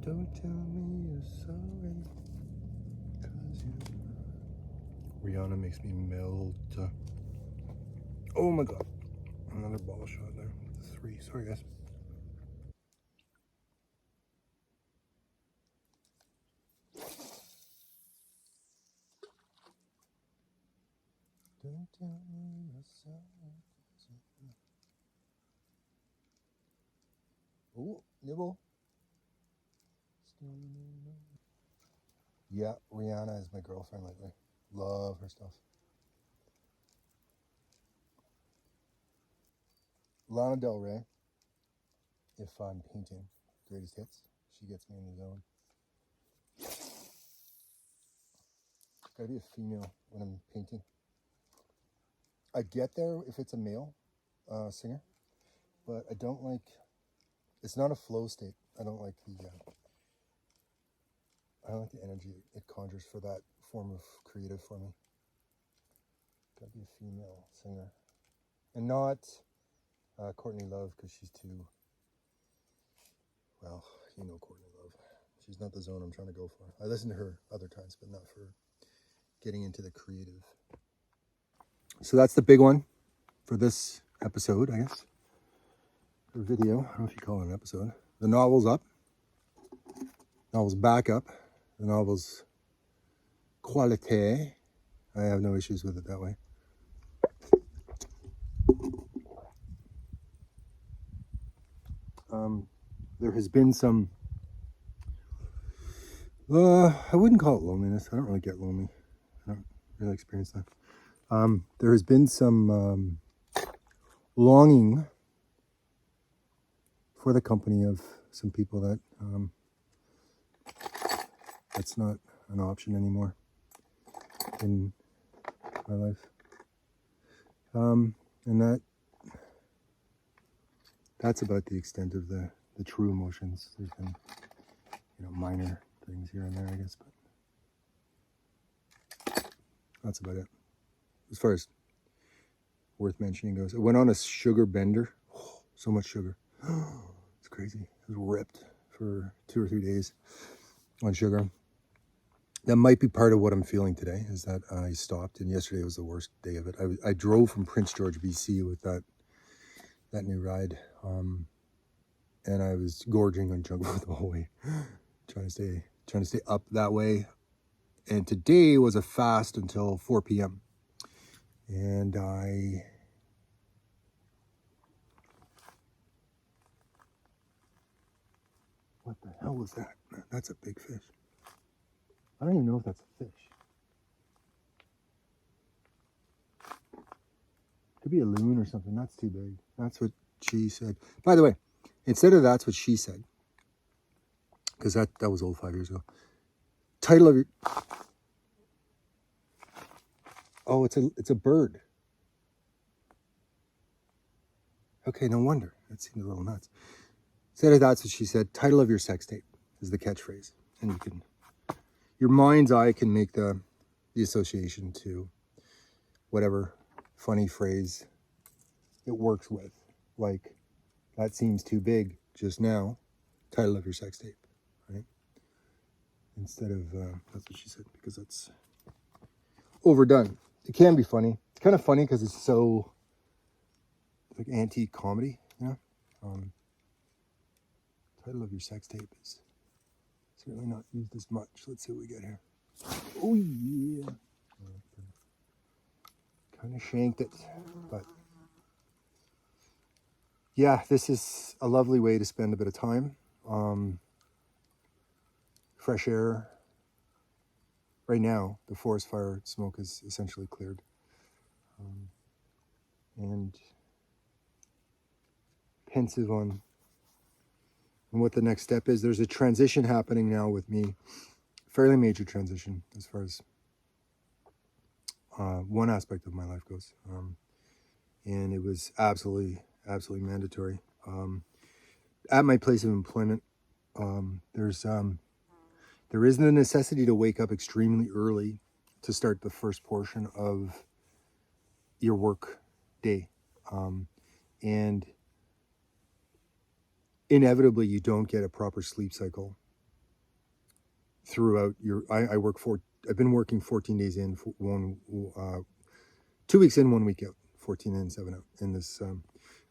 Don't tell me you're sorry, 'cause Rihanna makes me melt. Oh my god. Another ball shot there. 3. Sorry, guys. Don't tell me you're sorry. Oh, nibble. Yeah, Rihanna is my girlfriend lately. Love her stuff. Lana Del Rey, if I'm painting greatest hits, she gets me in the zone. Gotta be a female when I'm painting. I get there if it's a male singer, but I don't like, it's not a flow state. I don't like the energy it conjures for that form of creative for me. Gotta be a female singer. And not Courtney Love, because she's too, well, you know Courtney Love. She's not the zone I'm trying to go for. I listen to her other times, but not for getting into the creative. So that's the big one for this episode, I guess. Or video. I don't know if you call it an episode. The novel's up. Novel's back up. The novel's qualité. I have no issues with it that way. There has been some, I wouldn't call it loneliness. I don't really get lonely. I don't really experience that. There has been some longing for the company of some people that that's not an option anymore in my life. And that's about the extent of the true emotions. There's been, minor things here and there, I guess, but that's about it. As far as worth mentioning goes, I went on a sugar bender. Oh, so much sugar. It's crazy. I was ripped for 2 or 3 days on sugar. That might be part of what I'm feeling today, is that I stopped, and yesterday was the worst day of it. I drove from Prince George, BC with that new ride, and I was gorging on junk food the whole way, trying to stay up that way. And today was a fast until 4 p.m. And what the hell was that? That's a big fish. I don't even know if that's a fish. Could be a loon or something. That's too big. That's what she said. By the way, instead of that's what she said, because that was old 5 years ago. Title of your... Oh, it's a bird. Okay, no wonder. That seemed a little nuts. Instead of that's what she said, title of your sex tape is the catchphrase. And your mind's eye can make the association to whatever funny phrase it works with. Like, that seems too big just now. Title of your sex tape, right? Instead of, that's what she said, because that's overdone. It can be funny. It's kind of funny because it's so, like, antique comedy, title of your sex tape is certainly not used as much. Let's see what we get here. Oh, yeah. Kind of shanked it, but yeah, this is a lovely way to spend a bit of time. Fresh air. Right now, the forest fire smoke is essentially cleared. And pensive on what the next step is. There's a transition happening now with me, fairly major transition as far as one aspect of my life goes. And it was absolutely mandatory. At my place of employment, there is the necessity to wake up extremely early to start the first portion of your work day. And inevitably you don't get a proper sleep cycle throughout I've been working 14 days in, 2 weeks in, 1 week out, 14 in, 7 out in this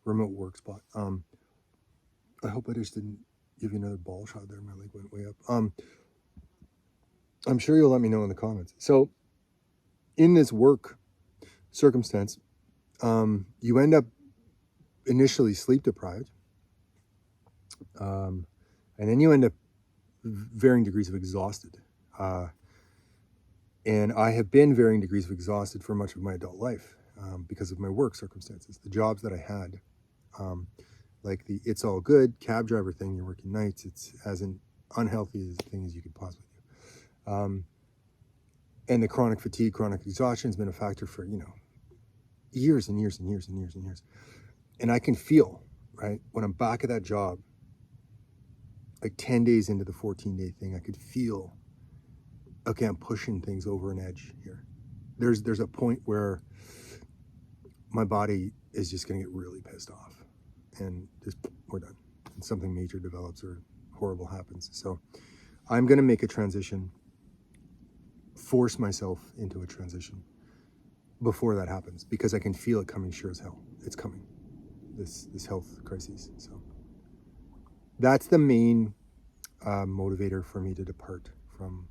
remote work spot. I hope I just didn't give you another ball shot there. My leg went way up. I'm sure you'll let me know in the comments. So in this work circumstance, you end up initially sleep deprived. And then you end up varying degrees of exhausted. And I have been varying degrees of exhausted for much of my adult life because of my work circumstances. The jobs that I had, like the it's all good cab driver thing, you're working nights, it's as unhealthy as thing as you could possibly do. And the chronic fatigue, chronic exhaustion has been a factor for, years and years and years and years and years. And I can feel, right, when I'm back at that job, like 10 days into the 14-day thing, I could feel, okay, I'm pushing things over an edge here. There's a point where my body is just going to get really pissed off and just, we're done. And something major develops or horrible happens. So I'm going to make a transition, force myself into a transition before that happens, because I can feel it coming sure as hell. It's coming, this health crisis. So that's the main motivator for me to depart from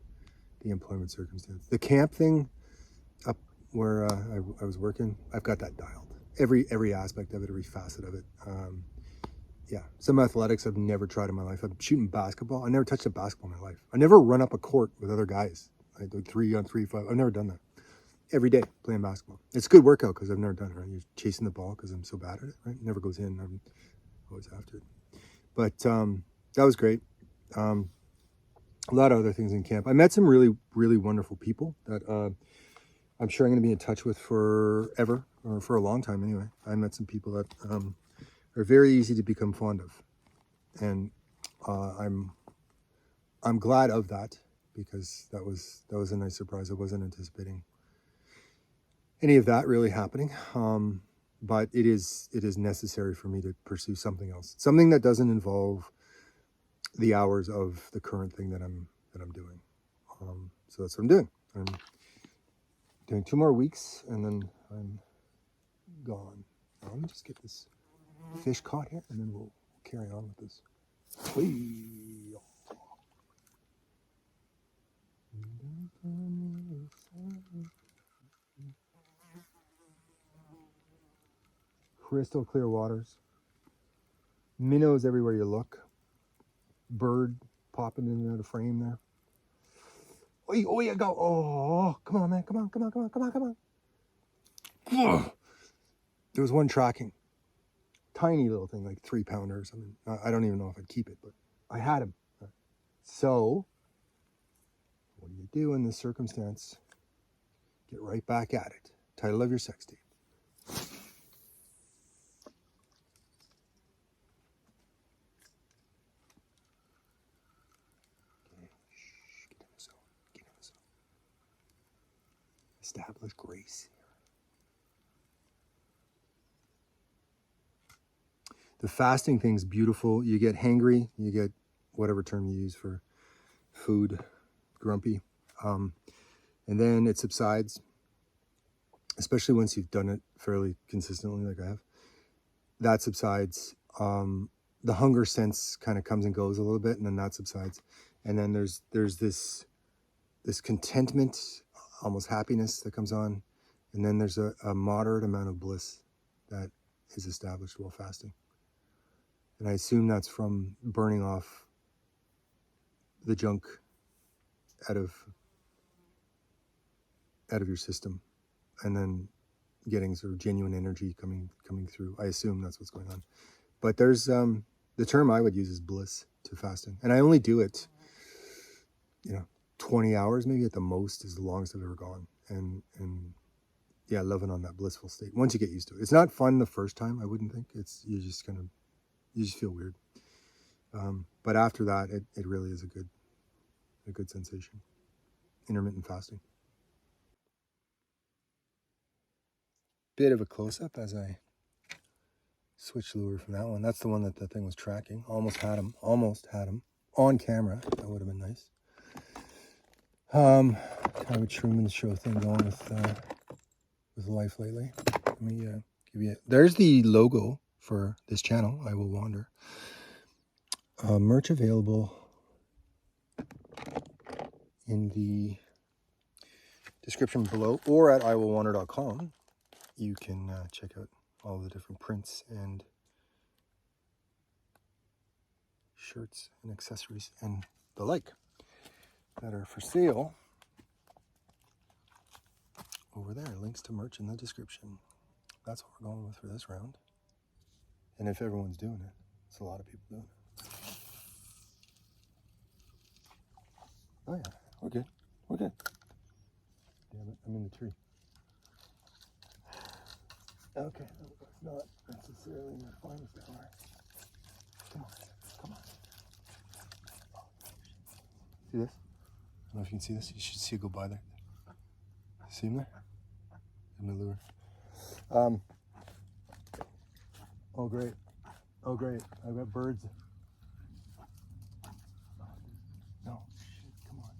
the employment circumstance. The camp thing up where I was working, I've got that dialed. Every aspect of it, every facet of it. Yeah, some athletics I've never tried in my life. I'm shooting basketball. I never touched a basketball in my life. I never run up a court with other guys. I do 3-on-3, 5. I've never done that. Every day playing basketball. It's a good workout because I've never done it, right? You're chasing the ball because I'm so bad at it, right? It never goes in. I'm always after it. But that was great. A lot of other things in camp. I met some really, really wonderful people that I'm sure I'm going to be in touch with forever, or for a long time anyway. I met some people that are very easy to become fond of. And I'm glad of that, because that was a nice surprise. I wasn't anticipating any of that really happening. But it is necessary for me to pursue something else, something that doesn't involve the hours of the current thing that I'm doing. So that's what I'm doing. I'm doing 2 more weeks and then I'm gone. Now, let me just get this fish caught here and then we'll carry on with this. Whee! Crystal clear waters. Minnows everywhere you look. Bird popping in and out of frame there. Oh, yeah, go. Oh, come on, man. Come on. Ugh. There was one tracking. Tiny little thing, like 3-pounder or something. I don't even know if I'd keep it, but I had him. So, what do you do in this circumstance? Get right back at it. Title of your sex tape. Okay. Shh, get in the zone. Establish grace here. The fasting thing's beautiful. You get hangry. You get whatever term you use for food, grumpy. And then it subsides, especially once you've done it fairly consistently like I have. That subsides. The hunger sense kind of comes and goes a little bit, and then that subsides. And then there's this contentment, almost happiness that comes on. And then there's a moderate amount of bliss that is established while fasting. And I assume that's from burning off the junk out of your system, and then getting sort of genuine energy coming through. I assume that's what's going on. But there's the term I would use is bliss to fasting, and I only do it, 20 hours maybe at the most is the longest I've ever gone, and yeah, living on that blissful state. Once you get used to it, it's not fun the first time. I wouldn't think you just feel weird. But after that, it really is a good sensation. Intermittent fasting. Bit of a close-up as I switch lure from that one. That's the one that the thing was tracking. Almost had him on camera. That would have been nice. Kind of a Truman Show thing going with life lately. Let me give you. There's the logo for this channel. I Will Wander. Merch available in the description below, or at iwillwander.com. You can check out all the different prints and shirts and accessories and the like that are for sale over there. Links to merch in the description. That's what we're going with for this round. And if everyone's doing it, it's a lot of people doing it. Oh yeah, we're good. We're good. Damn it, I'm in the tree. Okay, that's not necessarily my finest hour. Come on, come on. See this? I don't know if you can see this. You should see it go by there. See him there? In the lure. Oh great. Oh great. I've got birds. No, shit, come on.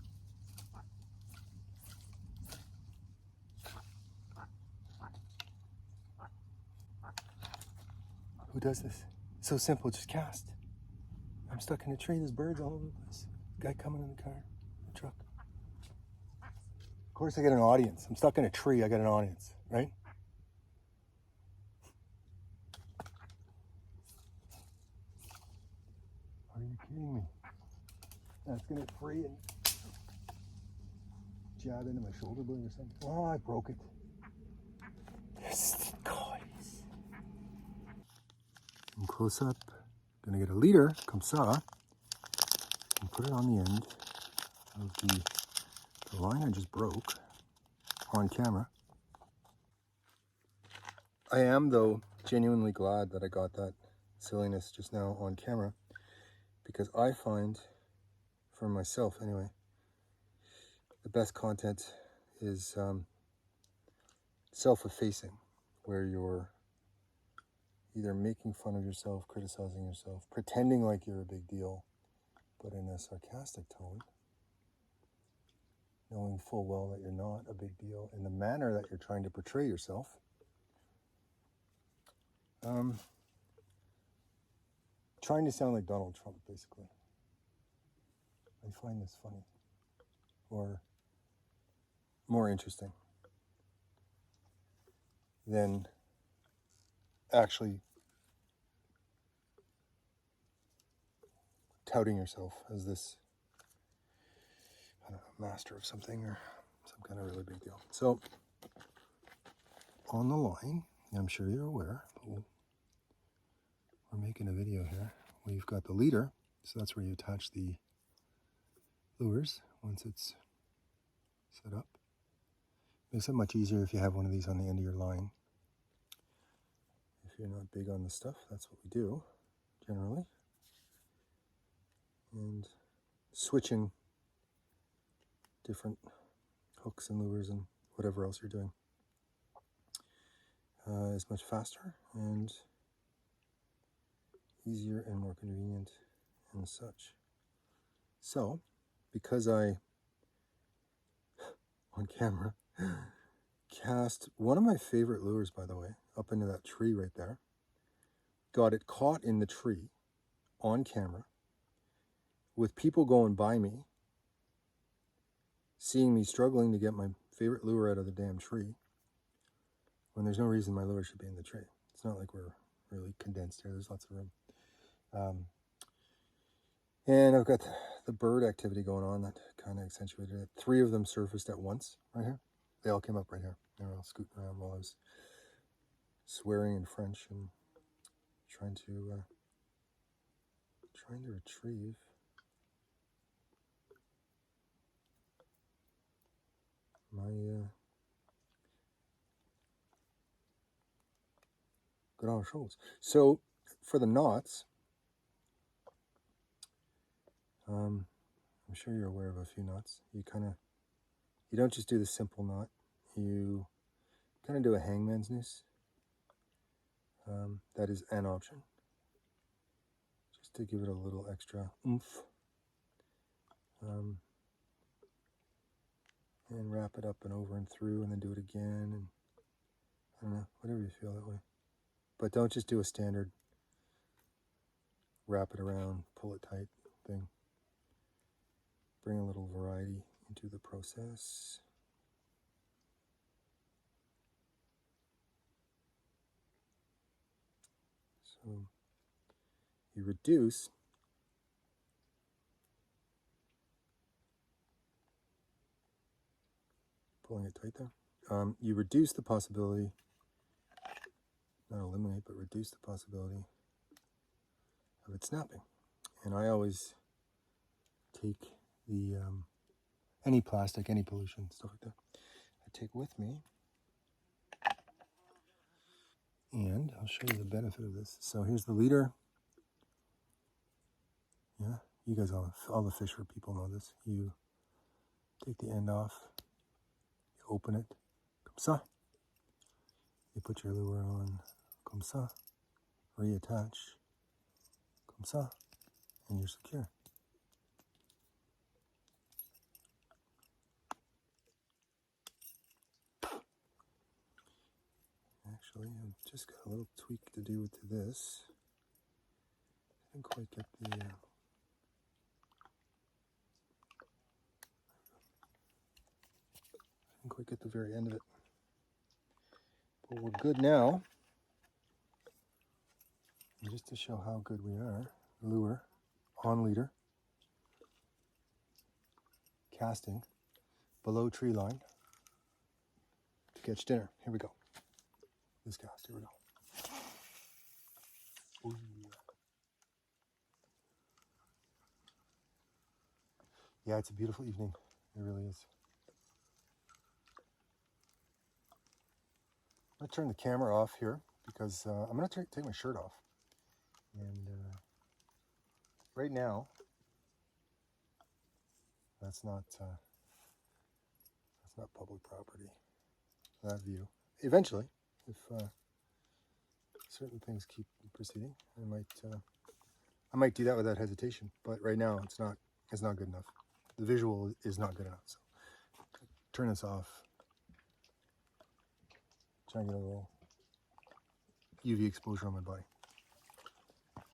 Who does this? It's so simple, just cast. I'm stuck in a tree, there's birds all over the place. Guy coming in the car, the truck. Of course I get an audience. I'm stuck in a tree, I got an audience, right? Are you kidding me? That's gonna free and jab into my shoulder blade or something. Oh, I broke it. Yes, guys. And close up, gonna get a leader, comme ça, and put it on the end of the line I just broke on camera. I am, though, genuinely glad that I got that silliness just now on camera, because I find, for myself anyway, the best content is self-effacing, where you're either making fun of yourself, criticizing yourself, pretending like you're a big deal, but in a sarcastic tone, knowing full well that you're not a big deal in the manner that you're trying to portray yourself. Trying to sound like Donald Trump, basically. I find this funny, or more interesting than actually touting yourself as this, I don't know, master of something or some kind of really big deal. So, on the line, I'm sure you're aware, we're making a video here. We've got the leader, so that's where you attach the lures once it's set up. Makes it much easier if you have one of these on the end of your line. If you're not big on the stuff, that's what we do, generally. And switching different hooks and lures and whatever else you're doing is much faster and easier and more convenient and such. So, because I, on camera, cast one of my favorite lures, by the way, up into that tree right there, got it caught in the tree on camera with people going by me, seeing me struggling to get my favorite lure out of the damn tree, when there's no reason my lure should be in the tree. It's not like we're really condensed here. There's lots of room. And I've got the bird activity going on that kind of accentuated it. 3 of them surfaced at once right here. They all came up right here. They were all scooting around while I was swearing in French and trying to retrieve my good on shoals. So for the knots, I'm sure you're aware of a few knots. You don't just do the simple knot. You kind of do a hangman's noose. That is an option, just to give it a little extra oomph. and wrap it up and over and through, and then do it again, and I don't know, whatever you feel that way. But don't just do a standard wrap it around, pull it tight thing. Bring a little variety into the process. So you reduce pulling it tight there. You reduce the possibility, not eliminate, but reduce the possibility of it snapping. And I always take the any plastic, any pollution, stuff like that, I take with me. And I'll show you the benefit of this. So here's the leader. Yeah, you guys, all the fisher people know this. You take the end off, you open it, comme ça. You put your lure on, comme ça, reattach, comme ça, and you're secure. Actually, I've just got a little tweak to do to this. I didn't quite get the... I didn't quite get the very end of it. But we're good now. And just to show how good we are, lure, on leader, casting, below tree line, to catch dinner. Here we go. This cast, here we go. Ooh. Yeah, it's a beautiful evening. It really is. I'm going to turn the camera off here because I'm going to take my shirt off. And right now, that's not public property. That view. Eventually, if certain things keep proceeding, I might do that without hesitation. But right now, it's not good enough. The visual is not good enough. So turn this off. Try and get a little UV exposure on my body.